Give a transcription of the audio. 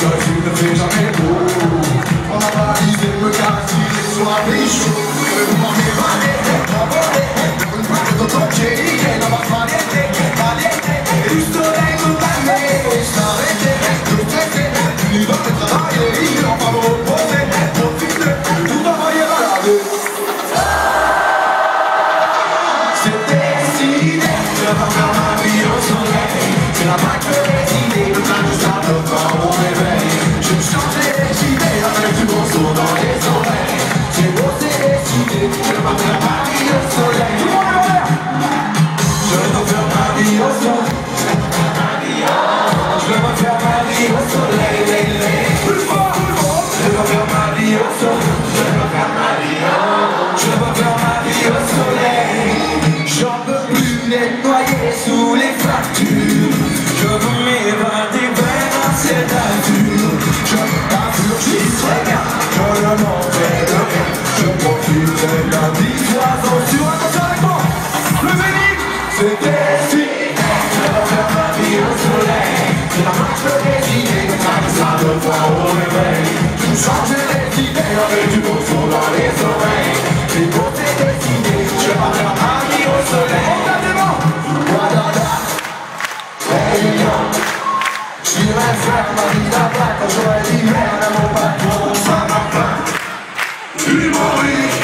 Tu ne fais jamais beau. On a balisé, me casse, il sur la biche. Je m'en un paio d'occhielli, non va fare e il soleil me parle, s'arrête, le fait, il va te travailler, il en va me reposer, profite, tout va y regarder. C'est décidé, je vais faire ma vie au soleil, c'est la vague que décidé, le plein de sable va au réveil. Je me changerai les idées avec du bon son dans les oreilles. C'est beau, c'est décidé, je vais faire ma vie au soleil. Tout le monde en l'air. Je vais faire ma vie au soleil. Je vais faire ma vie au soleil. Plus fort, plus fort. Je vais faire ma vie au soleil. Je vais faire ma vie au soleil. Je vais faire ma vie au soleil. J'en peux plus d'être noyé sous les fractures. Je veux m'évader vers cette aventure. Je t'assure, j'y serai bien. Je ne m'en fais de rien. Je profite de la vie. Oiseau sur un attention avec moi. Le zénith, c'est décidé. Je vais faire ma vie au soleil. C'est la marche décidée. Ça me voit au réveil. Je me change les idées avec du beau son dans les oreilles. C'est beau, c'est décidé. Je vais faire ma vie au soleil. Regardez-moi. Wadada. Réunion. J'irai faire ma vie là-bas quand j'aurai dit merde à mon patron, ça m'a pas. Humoriste.